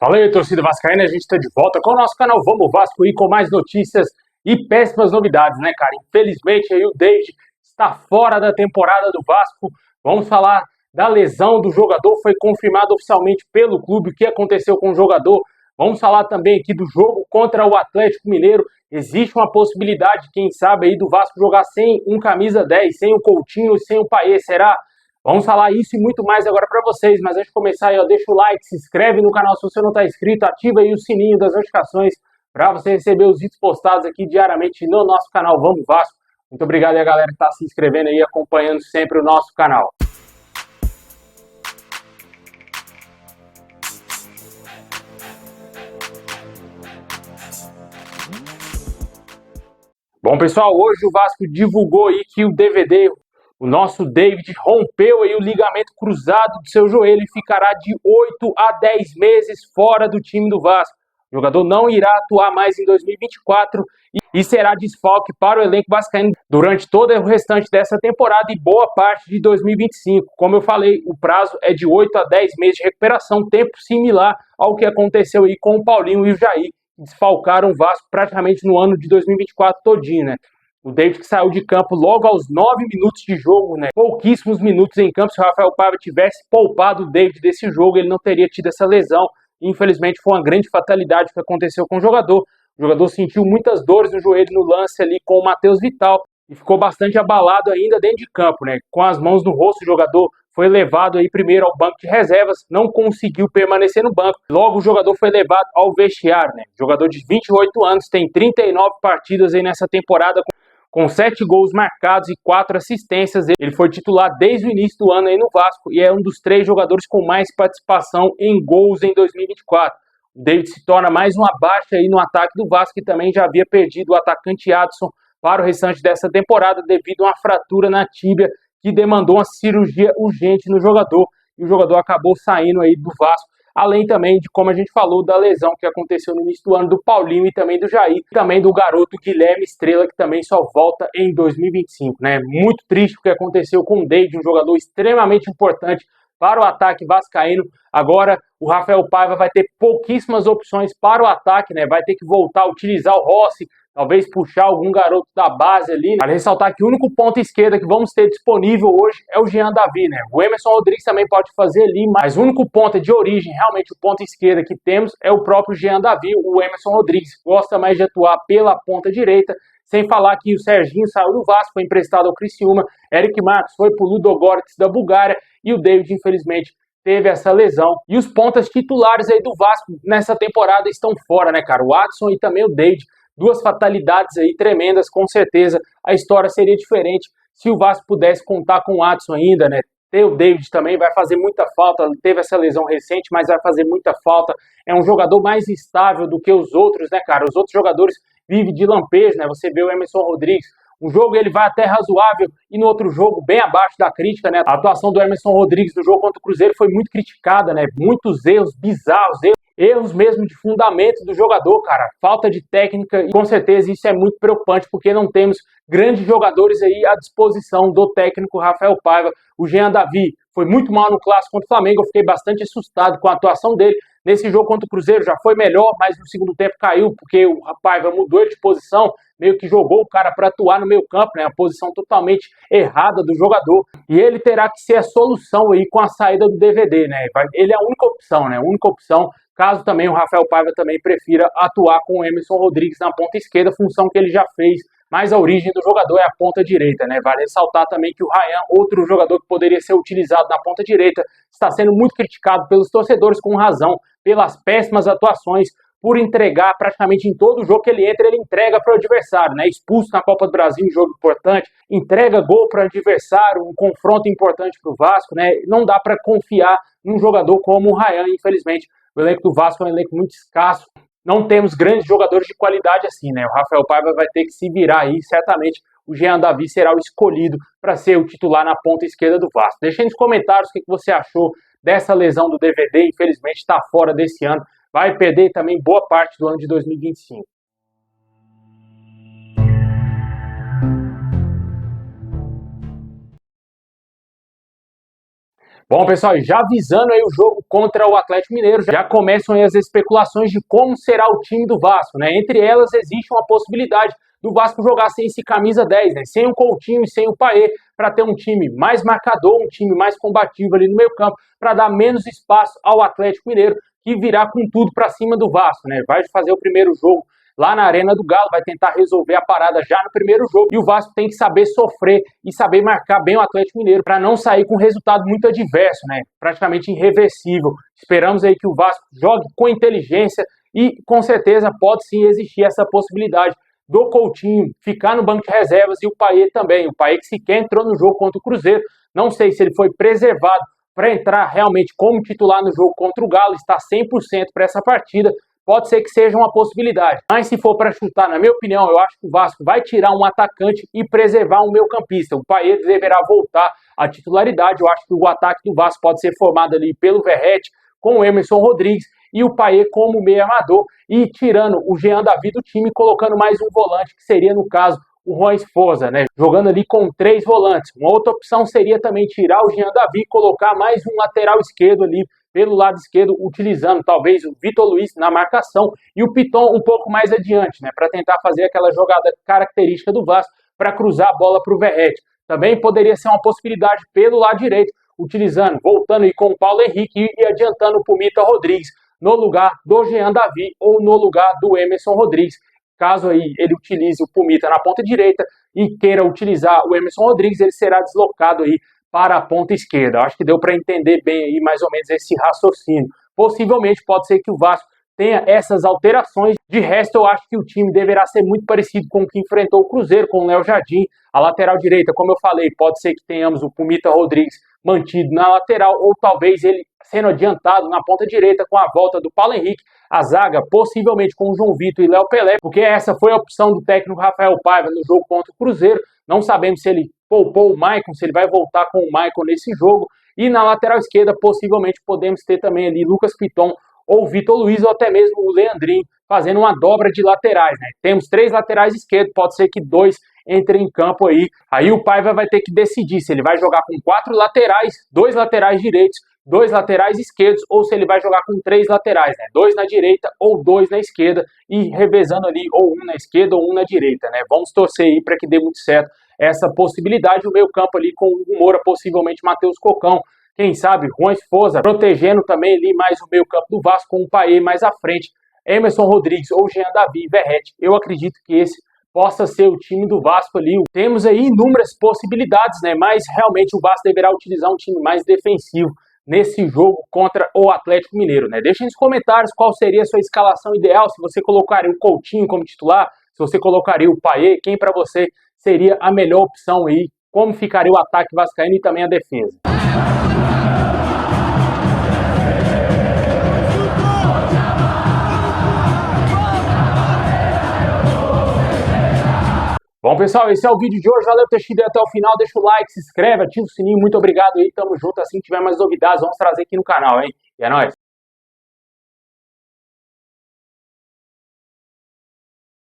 Fala aí, torcida vascaína, a gente está de volta com o nosso canal Vamos Vasco e com mais notícias e péssimas novidades, né, cara? Infelizmente aí o David está fora da temporada do Vasco. Vamos falar da lesão do jogador, foi confirmado oficialmente pelo clube o que aconteceu com o jogador. Vamos falar também aqui do jogo contra o Atlético Mineiro. Existe uma possibilidade, quem sabe, aí do Vasco jogar sem um camisa 10, sem o Coutinho e sem o Payet, será? Vamos falar isso e muito mais agora para vocês, mas antes de começar aí, ó, deixa o like, se inscreve no canal se você não está inscrito, ativa aí o sininho das notificações para você receber os vídeos postados aqui diariamente no nosso canal Vamos Vasco. Muito obrigado aí a galera que está se inscrevendo aí, acompanhando sempre o nosso canal. Bom, pessoal, hoje o Vasco divulgou aí que o DVD, o nosso David, rompeu aí o ligamento cruzado do seu joelho e ficará de 8 a 10 meses fora do time do Vasco. O jogador não irá atuar mais em 2024 e será desfalque para o elenco vascaíno durante todo o restante dessa temporada e boa parte de 2025. Como eu falei, o prazo é de 8 a 10 meses de recuperação, tempo similar ao que aconteceu aí com o Paulinho e o Jair, desfalcaram o Vasco praticamente no ano de 2024 todinho, né? O David que saiu de campo logo aos 9 minutos de jogo, né? Pouquíssimos minutos em campo. Se o Rafael Paiva tivesse poupado o David desse jogo, ele não teria tido essa lesão. Infelizmente, foi uma grande fatalidade que aconteceu com o jogador. O jogador sentiu muitas dores no joelho no lance ali com o Matheus Vital e ficou bastante abalado ainda dentro de campo, né? Com as mãos no rosto, o jogador foi levado aí primeiro ao banco de reservas, não conseguiu permanecer no banco. Logo o jogador foi levado ao vestiário, né? Jogador de 28 anos, tem 39 partidas aí nessa temporada, com 7 gols marcados e 4 assistências. Ele foi titular desde o início do ano aí no Vasco e é um dos 3 jogadores com mais participação em gols em 2024. O David se torna mais uma baixa aí no ataque do Vasco, que também já havia perdido o atacante Adson para o restante dessa temporada devido a uma fratura na tíbia que demandou uma cirurgia urgente no jogador, e o jogador acabou saindo aí do Vasco, além também de, como a gente falou, da lesão que aconteceu no início do ano do Paulinho e também do Jair, e também do garoto Guilherme Estrela, que também só volta em 2025, né? Muito triste o que aconteceu com o David, um jogador extremamente importante para o ataque vascaíno. Agora o Rafael Paiva vai ter pouquíssimas opções para o ataque, né? Vai ter que voltar a utilizar o Rossi, talvez puxar algum garoto da base ali, né? Vale ressaltar que o único ponto esquerda que vamos ter disponível hoje é o Jean Davi, né? O Emerson Rodrigues também pode fazer ali, mas o único ponto de origem, realmente o ponto esquerda que temos é o próprio Jean Davi. O Emerson Rodrigues gosta mais de atuar pela ponta direita, sem falar que o Serginho saiu do Vasco, foi emprestado ao Criciúma, Eric Marques foi para o Ludogorets da Bulgária e o David, infelizmente, teve essa lesão. E os pontas titulares aí do Vasco nessa temporada estão fora, né, cara? O Adson e também o David. Duas fatalidades aí tremendas, com certeza a história seria diferente se o Vasco pudesse contar com o Adson ainda, né? Ter o David também vai fazer muita falta, teve essa lesão recente, mas vai fazer muita falta. É um jogador mais estável do que os outros, né, cara? Os outros jogadores vivem de lampejo, né? Você vê o Emerson Rodrigues, um jogo ele vai até razoável e no outro jogo bem abaixo da crítica, né? A atuação do Emerson Rodrigues no jogo contra o Cruzeiro foi muito criticada, né? Muitos erros bizarros, erros mesmo de fundamento do jogador, cara, falta de técnica, e com certeza isso é muito preocupante, porque não temos grandes jogadores aí à disposição do técnico Rafael Paiva. O Jean Davi foi muito mal no clássico contra o Flamengo, eu fiquei bastante assustado com a atuação dele. Nesse jogo contra o Cruzeiro já foi melhor, mas no segundo tempo caiu, porque o Paiva mudou ele de posição, meio que jogou o cara para atuar no meio campo, né? A posição totalmente errada do jogador. E ele terá que ser a solução aí com a saída do DVD, né? Ele é a única opção, né? A única opção, caso também o Rafael Paiva também prefira atuar com o Emerson Rodrigues na ponta esquerda, função que ele já fez, mas a origem do jogador é a ponta direita, né? Vale ressaltar também que o Ryan, outro jogador que poderia ser utilizado na ponta direita, está sendo muito criticado pelos torcedores com razão, pelas péssimas atuações, por entregar praticamente em todo jogo que ele entra, ele entrega para o adversário, né? Expulso na Copa do Brasil, um jogo importante, entrega gol para o adversário, um confronto importante para o Vasco, né? Não dá para confiar num jogador como o Ryan, infelizmente. O elenco do Vasco é um elenco muito escasso, não temos grandes jogadores de qualidade assim, né? O Rafael Paiva vai ter que se virar aí, certamente o Jean Davi será o escolhido para ser o titular na ponta esquerda do Vasco. Deixa aí nos comentários o que você achou dessa lesão do DVD, infelizmente está fora desse ano, vai perder também boa parte do ano de 2025. Bom, pessoal, já avisando aí o jogo contra o Atlético Mineiro, já começam aí as especulações de como será o time do Vasco, né? Entre elas existe uma possibilidade do Vasco jogar sem esse camisa 10, né? Sem o Coutinho e sem o Payet, para ter um time mais marcador, um time mais combativo ali no meio-campo, para dar menos espaço ao Atlético Mineiro, que virá com tudo para cima do Vasco, né? Vai fazer o primeiro jogo lá na Arena do Galo, vai tentar resolver a parada já no primeiro jogo, e o Vasco tem que saber sofrer e saber marcar bem o Atlético Mineiro para não sair com um resultado muito adverso, né? Praticamente irreversível. Esperamos aí que o Vasco jogue com inteligência e com certeza pode sim existir essa possibilidade do Coutinho ficar no banco de reservas e o Payet também. O Payet que sequer entrou no jogo contra o Cruzeiro, não sei se ele foi preservado para entrar realmente como titular no jogo contra o Galo, está 100% para essa partida. Pode ser que seja uma possibilidade. Mas se for para chutar, na minha opinião, eu acho que o Vasco vai tirar um atacante e preservar um meio-campista. O Payet deverá voltar à titularidade. Eu acho que o ataque do Vasco pode ser formado ali pelo Verratti, com o Emerson Rodrigues e o Payet como meio armador, e tirando o Jean Davi do time, colocando mais um volante, que seria, no caso, o Juan Esposa, né? Jogando ali com 3 volantes. Uma outra opção seria também tirar o Jean Davi e colocar mais um lateral esquerdo ali pelo lado esquerdo, utilizando talvez o Vitor Luiz na marcação e o Piton um pouco mais adiante, né, para tentar fazer aquela jogada característica do Vasco para cruzar a bola para o Verratti. Também poderia ser uma possibilidade pelo lado direito, utilizando, voltando aí com o Paulo Henrique e adiantando para o Mita Rodrigues, no lugar do Jean Davi ou no lugar do Emerson Rodrigues. Caso aí ele utilize o Pumita na ponta direita e queira utilizar o Emerson Rodrigues, ele será deslocado aí para a ponta esquerda. Acho que deu para entender bem aí mais ou menos esse raciocínio. Possivelmente pode ser que o Vasco tenha essas alterações. De resto, eu acho que o time deverá ser muito parecido com o que enfrentou o Cruzeiro, com o Léo Jardim. A lateral direita, como eu falei, pode ser que tenhamos o Pumita Rodrigues mantido na lateral, ou talvez ele sendo adiantado na ponta direita com a volta do Paulo Henrique. A zaga, possivelmente com o João Vitor e Léo Pelé, porque essa foi a opção do técnico Rafael Paiva no jogo contra o Cruzeiro. Não sabemos se ele poupou o Maicon, se ele vai voltar com o Maicon nesse jogo. E na lateral esquerda, possivelmente, podemos ter também ali Lucas Piton ou Vitor Luiz, ou até mesmo o Leandrinho, fazendo uma dobra de laterais, né? Temos 3 laterais esquerdos, pode ser que 2 entrem em campo aí. Aí o Paiva vai ter que decidir se ele vai jogar com 4 laterais, 2 laterais direitos, 2 laterais esquerdos, ou se ele vai jogar com 3 laterais, né? 2 na direita ou 2 na esquerda, e revezando ali, ou um na esquerda ou um na direita, né? Vamos torcer aí para que dê muito certo essa possibilidade. O meio campo ali com o Moura, possivelmente Matheus Cocão, quem sabe Juan Esposa, protegendo também ali mais o meio campo do Vasco, com o Payet mais à frente, Emerson Rodrigues ou Jean Davi e Verratti. Eu acredito que esse possa ser o time do Vasco ali. Temos aí inúmeras possibilidades, né? Mas realmente o Vasco deverá utilizar um time mais defensivo nesse jogo contra o Atlético Mineiro, né? Deixe nos comentários qual seria a sua escalação ideal, se você colocaria o Coutinho como titular, se você colocaria o Payet, quem para você seria a melhor opção aí, como ficaria o ataque vascaíno e também a defesa. Bom, pessoal, esse é o vídeo de hoje. Valeu por ter assistido até o final. Deixa o like, se inscreve, ativa o sininho. Muito obrigado aí. Tamo junto. Assim que tiver mais novidades, vamos trazer aqui no canal, hein? E é nóis.